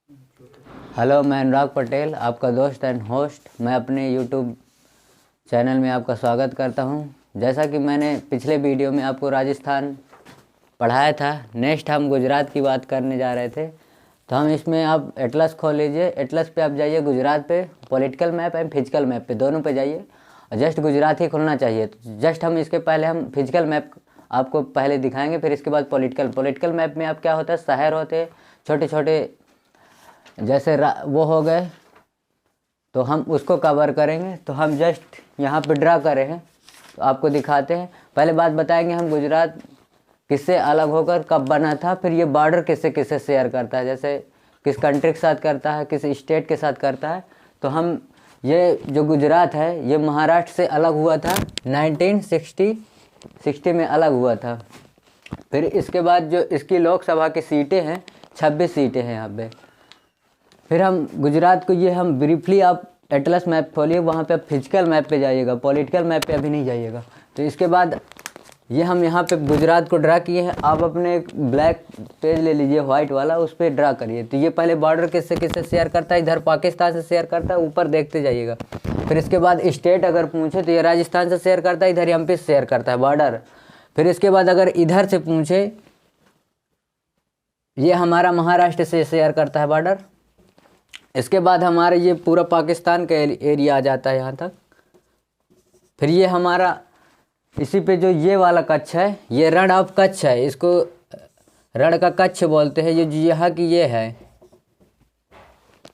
Hello, मैं अनुराग पटेल, आपका दोस्त एंड होस्ट। मैं अपने यूट्यूब चैनल में आपका स्वागत करता हूं। जैसा कि मैंने पिछले वीडियो में आपको राजस्थान पढ़ाया था, नेक्स्ट हम गुजरात की बात करने जा रहे थे। तो हम इसमें आप एटलस खोल लीजिए। एटलस पे आप जाइए, गुजरात पे, political map and physical map पे, दोनों पे जाइए और जस्ट गुजरात ही खुलना चाहिए। तो जस्ट हम इसके पहले हम फिजिकल मैप आपको पहले दिखाएंगे, फिर इसके बाद पॉलिटिकल मैप में आप क्या होता है, शहर होते हैं छोटे छोटे, जैसे वो हो गए, तो हम उसको कवर करेंगे। तो हम जस्ट यहाँ पे ड्रा करे हैं, तो आपको दिखाते हैं। पहले बात बताएंगे हम गुजरात किससे अलग होकर कब बना था, फिर ये बॉर्डर किससे किससे शेयर करता है, जैसे किस कंट्री के साथ करता है, किस स्टेट के साथ करता है। तो हम ये जो गुजरात है ये महाराष्ट्र से अलग हुआ था, 1960 में अलग हुआ था। फिर इसके बाद जो इसकी लोकसभा की सीटें हैं, 26 सीटें हैं यहाँ पे। फिर हम गुजरात को ये हम ब्रीफली, आप एटलस मैप खोलिए, वहाँ पे आप फिजिकल मैप पे जाइएगा, पॉलिटिकल मैप पे अभी नहीं जाइएगा। तो इसके बाद ये हम यहाँ पे गुजरात को ड्रा किए हैं। आप अपने एक ब्लैक पेज ले लीजिए, वाइट वाला, उस पर ड्रा करिए। तो ये पहले बॉर्डर किससे किससे शेयर करता है, इधर पाकिस्तान से शेयर करता है, ऊपर देखते जाइएगा। फिर इसके बाद स्टेट अगर पूछे तो ये राजस्थान से शेयर करता है, इधर एमपी से शेयर करता है बॉर्डर। फिर इसके बाद अगर इधर से पूछे, ये हमारा महाराष्ट्र से शेयर करता है बॉर्डर। इसके बाद हमारा ये पूरा पाकिस्तान का एरिया आ जाता है यहाँ तक। फिर ये हमारा इसी पे जो ये वाला कच्छ है, ये रण ऑफ कच्छ है, इसको रण का कच्छ बोलते हैं, ये यहाँ की ये है।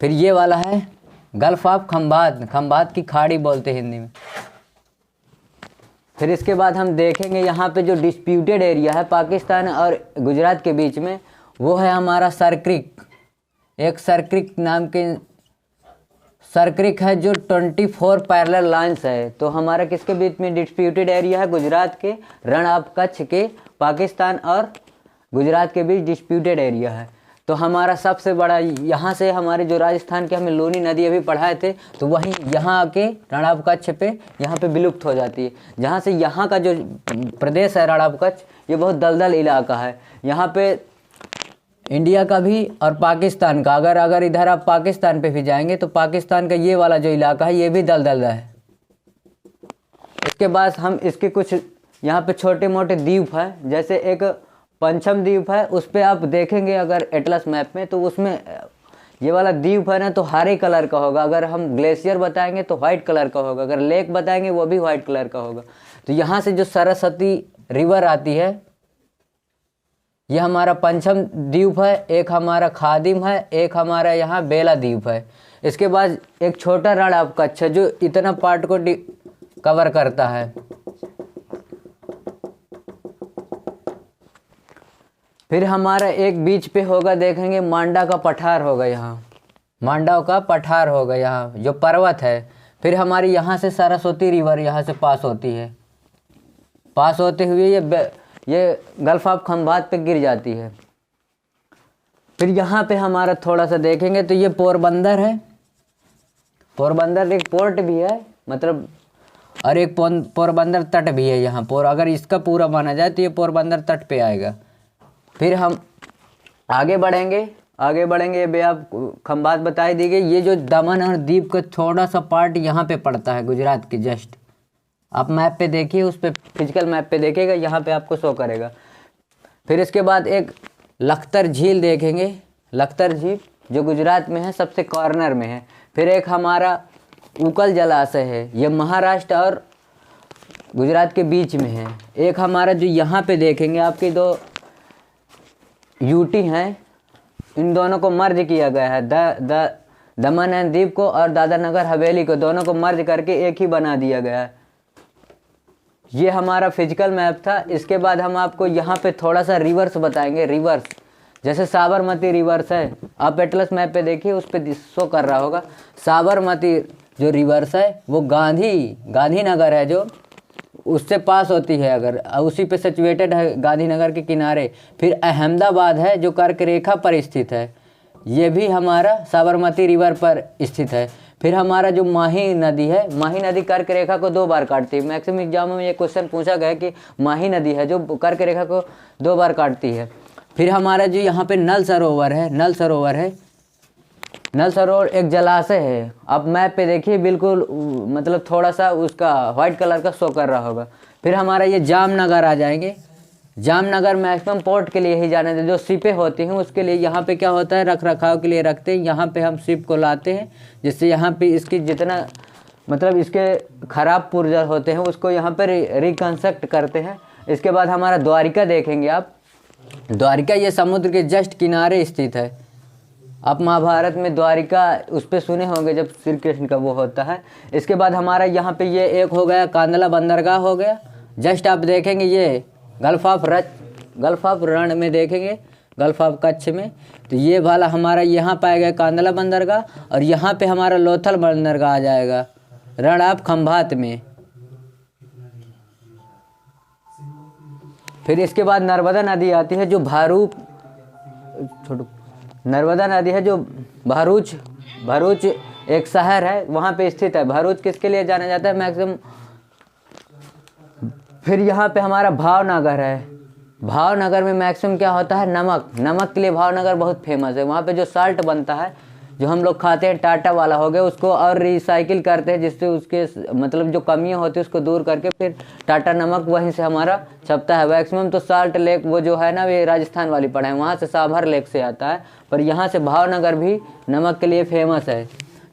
फिर ये वाला है गल्फ ऑफ खंबात, खंबात की खाड़ी बोलते हैं हिंदी में। फिर इसके बाद हम देखेंगे यहाँ पे जो डिस्प्यूटेड एरिया है पाकिस्तान और गुजरात के बीच में, वो है हमारा सरक्रिक। एक सरक्रिक नाम के सरक्रिक है जो 24 पैरेलल लाइन्स है। तो हमारा किसके बीच में डिस्प्यूटेड एरिया है, गुजरात के रण ऑफ कच्छ के, पाकिस्तान और गुजरात के बीच डिस्प्यूटेड एरिया है। तो हमारा सबसे बड़ा यहाँ से, हमारे जो राजस्थान के हमें लूनी नदी अभी पढ़ाए थे, तो वहीं यहाँ आके रण ऑफ कच्छ पे यहाँ पे विलुप्त हो जाती है। जहाँ से यहाँ का जो प्रदेश है रण ऑफ कच्छ, ये बहुत दलदल इलाका है। यहाँ पे इंडिया का भी और पाकिस्तान का, अगर इधर आप पाकिस्तान पे भी जाएंगे तो पाकिस्तान का ये वाला जो इलाका है ये भी दलदल है। इसके बाद हम इसके कुछ यहाँ पे छोटे मोटे द्वीप है, जैसे एक पंचम द्वीप है, उस पर आप देखेंगे अगर एटलस मैप में, तो उसमें ये वाला द्वीप है ना, तो हरे कलर का होगा। अगर हम ग्लेशियर बताएंगे तो व्हाइट कलर का होगा, अगर लेक बताएंगे वो भी व्हाइट कलर का होगा। तो यहाँ से जो सरस्वती रिवर आती है, ये हमारा पंचम द्वीप है, एक हमारा खादिम है, एक हमारा यहाँ बेला द्वीप है। इसके बाद एक छोटा रण ऑफ कच्छ है जो इतना पार्ट को कवर करता है। फिर हमारा एक बीच पे होगा, देखेंगे मांडा का पठार होगा, यहाँ मांडा का पठार होगा, यहाँ जो पर्वत है। फिर हमारी यहाँ से सरस्वती रिवर यहाँ से पास होती है, पास होते हुए ये गल्फ ऑफ खंबात पे गिर जाती है। फिर यहाँ पे हमारा थोड़ा सा देखेंगे तो ये पोरबंदर है, पोरबंदर एक पोर्ट भी है मतलब, और एक पोरबंदर तट भी है यहाँ अगर इसका पूरा माना जाए तो ये पोरबंदर तट पे आएगा। फिर हम आगे बढ़ेंगे, ये भी आप खंबात बताई दी गई। ये जो दमन और दीव का थोड़ा सा पार्ट यहाँ पे पड़ता है गुजरात के जस्ट, आप मैप पे देखिए, उस पर फिजिकल मैप पे देखिएगा, यहाँ पे आपको शो करेगा। फिर इसके बाद एक लखतर झील देखेंगे, लखतर झील जो गुजरात में है, सबसे कॉर्नर में है। फिर एक हमारा उकल जलाशय है, ये महाराष्ट्र और गुजरात के बीच में है। एक हमारा जो यहाँ पे देखेंगे, आपके दो यूटी हैं, इन दोनों को मर्ज किया गया है, दमन एंड दीव को और दादरा नगर हवेली को, दोनों को मर्ज करके एक ही बना दिया गया है। ये हमारा फिजिकल मैप था। इसके बाद हम आपको यहाँ पे थोड़ा सा रिवर्स बताएंगे, रिवर्स जैसे साबरमती रिवर्स है, आप एटलस मैप पे देखिए, उस पर शो कर रहा होगा। साबरमती जो रिवर्स है वो गांधीनगर है, जो उससे पास होती है, अगर उसी पे सिचुएटेड है गांधीनगर के किनारे। फिर अहमदाबाद है जो कर्क रेखा पर स्थित है, ये भी हमारा साबरमती रिवर पर स्थित है। फिर हमारा जो माही नदी है, माही नदी कर्क रेखा को 2 बार काटती है। मैक्सिमम एग्जामों में ये क्वेश्चन पूछा गया कि माही नदी है जो कर्क रेखा को 2 बार काटती है। फिर हमारा जो यहाँ पे नल सरोवर है, नल सरोवर एक जलाशय है। आप मैप पे देखिए, बिल्कुल मतलब थोड़ा सा उसका व्हाइट कलर का शो कर रहा होगा। फिर हमारा ये जामनगर आ जाएंगे। जामनगर मैक्सिमम पोर्ट के लिए ही जाने थे, जो शिपें होती हैं उसके लिए यहाँ पे क्या होता है, रख रखाव के लिए रखते हैं। यहाँ पे हम शिप को लाते हैं, जिससे यहाँ पे इसकी जितना मतलब इसके खराब पुर्जा होते हैं उसको यहाँ पर रिकंस्ट्रक्ट करते हैं। इसके बाद हमारा द्वारिका देखेंगे आप। द्वारिका ये समुद्र के जस्ट किनारे स्थित है। आप महाभारत में द्वारिका उस पर सुने होंगे जब श्री कृष्ण का वो होता है। इसके बाद हमारा यहाँ पे ये एक हो गया कांदला बंदरगाह हो गया। जस्ट आप देखेंगे ये गल्फ ऑफ रण में देखेंगे, गल्फ ऑफ कच्छ में। तो ये वाला हमारा यहाँ पाया गया कांदला बंदरगाह, और यहाँ पे हमारा लोथल बंदरगाह आ जाएगा रण ऑफ खंभात में। फिर इसके बाद नर्मदा नदी आती है, जो नर्मदा नदी है जो भरूच एक शहर है वहाँ पे स्थित है। भरूच किसके लिए जाना जाता है मैक्सिमम। फिर यहाँ पे हमारा भावनगर है। भावनगर में मैक्सिमम क्या होता है, नमक के लिए भावनगर बहुत फेमस है। वहाँ पे जो साल्ट बनता है जो हम लोग खाते हैं, टाटा वाला हो गया, उसको और रिसाइकिल करते हैं, जिससे उसके मतलब जो कमियां होती है उसको दूर करके फिर टाटा नमक वहीं से हमारा छपता है। मैक्सिमम तो साल्ट लेक वो जो है ना, ये राजस्थान वाली पड़ा है, वहाँ से साभर लेक से आता है, पर यहाँ से भावनगर भी नमक के लिए फेमस है।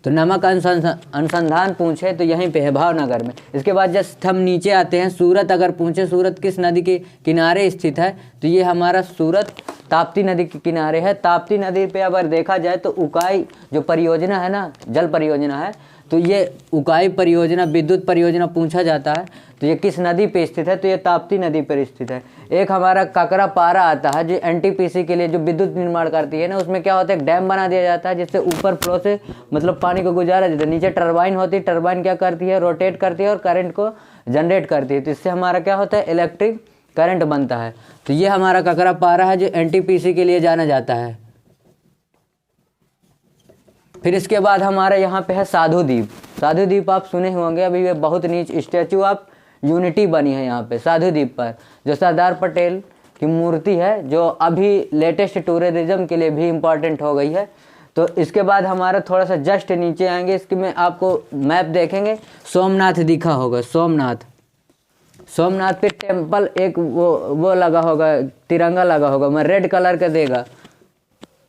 तो नमक अनुसंधान पूछे तो यहीं पे है भावनगर में। इसके बाद जस्ट हम नीचे आते हैं, सूरत अगर पूछे सूरत किस नदी के किनारे स्थित है, तो ये हमारा सूरत ताप्ती नदी के किनारे है। ताप्ती नदी पे अगर देखा जाए तो उकाई जो परियोजना है ना, जल परियोजना है, तो ये उकाई परियोजना विद्युत परियोजना पूछा जाता है, तो ये किस नदी पे स्थित है, तो ये ताप्ती नदी पर स्थित है। एक हमारा काकरापारा आता है जो एनटीपीसी के लिए जो विद्युत निर्माण करती है ना, उसमें क्या होता है, एक डैम बना दिया जाता है जिससे ऊपर फ्लो से मतलब पानी को गुजारा जाता है। नीचे टरबाइन होती है, टरबाइन क्या करती है, रोटेट करती है और करंट को जनरेट करती है, तो इससे हमारा क्या होता है, इलेक्ट्रिक करंट बनता है। तो ये हमारा काकरापारा है जो एनटीपीसी के लिए जाना जाता है। फिर इसके बाद हमारा यहाँ पे है साधु द्वीप। साधु द्वीप आप सुने होंगे, अभी ये बहुत नीच स्टैचू ऑफ यूनिटी बनी है यहाँ पे साधु द्वीप पर, जो सरदार पटेल की मूर्ति है, जो अभी लेटेस्ट टूरिज्म के लिए भी इम्पॉर्टेंट हो गई है। तो इसके बाद हमारा थोड़ा सा जस्ट नीचे आएंगे, इसके में आपको मैप देखेंगे, सोमनाथ दिखा होगा, सोमनाथ पे टेम्पल एक वो लगा होगा, तिरंगा लगा होगा, मैं रेड कलर का देगा,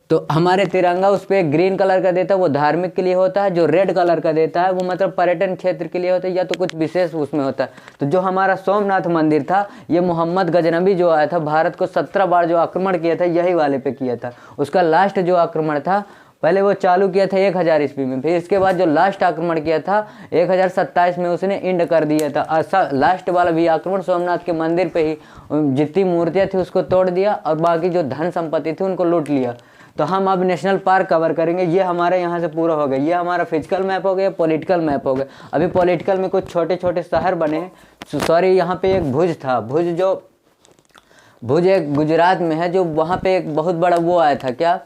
तो हमारे तिरंगा उस पर ग्रीन कलर का देता है, वो धार्मिक के लिए होता है। जो रेड कलर का देता है वो मतलब पर्यटन क्षेत्र के लिए होता है, या तो कुछ विशेष उसमें होता है। तो जो हमारा सोमनाथ मंदिर था, ये मोहम्मद गजनबी जो आया था, भारत को 17 बार जो आक्रमण किया था, यही वाले पे किया था। उसका लास्ट जो आक्रमण था, पहले वो चालू किया था 1000 ईस्वी में, फिर इसके बाद जो लास्ट आक्रमण किया था 1027 में उसने इंड कर दिया था। लास्ट वाला भी आक्रमण सोमनाथ के मंदिर पे ही जितनी मूर्तियाँ थी उसको तोड़ दिया और बाकी जो धन संपत्ति थी उनको लूट लिया। तो हम अब नेशनल पार्क कवर करेंगे, ये हमारे यहाँ से पूरा हो गया। ये हमारा फिजिकल मैप हो गया, पॉलिटिकल मैप हो गया। अभी पॉलिटिकल में कुछ छोटे छोटे शहर बने हैं। सॉरी, यहाँ पे एक भुज था, भुज एक गुजरात में है, जो वहाँ पे एक बहुत बड़ा वो आया था, क्या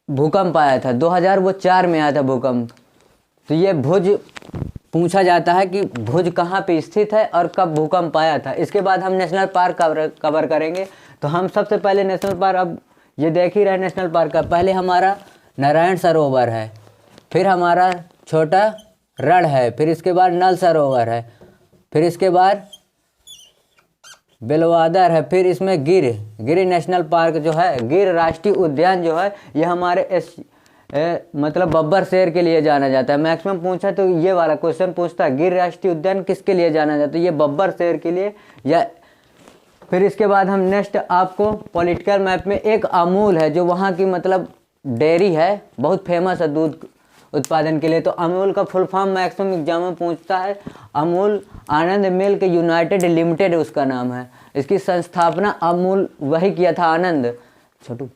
भूकंप आया था 2004 में आया था भूकंप। तो ये भुज पूछा जाता है कि भुज कहाँ पे स्थित है और कब भूकंप आया था। इसके बाद हम नेशनल पार्क कवर करेंगे। तो हम सबसे पहले नेशनल पार्क, अब ये देख ही रहे नेशनल पार्क का, पहले हमारा नारायण सरोवर है, फिर हमारा छोटा रण है, फिर इसके बाद नल सरोवर है, फिर इसके बाद बेलवादर है, फिर इसमें गिर नेशनल पार्क जो है, गिर राष्ट्रीय उद्यान जो है, ये हमारे मतलब बब्बर शेर के लिए जाना जाता है। मैक्सिमम पूछा तो ये वाला क्वेश्चन पूछता है, गिर राष्ट्रीय उद्यान किसके लिए जाना जाता है, ये बब्बर शेर के लिए। या फिर इसके बाद हम नेक्स्ट आपको पॉलिटिकल मैप में एक अमूल है, जो वहाँ की मतलब डेयरी है, बहुत फेमस है दूध उत्पादन के लिए। तो अमूल का फुल फॉर्म मैक्सिमम एग्जाम में पूछता है, अमूल आनंद मिल्क यूनाइटेड लिमिटेड उसका नाम है। इसकी संस्थापना अमूल वही किया था, आनंद छोटू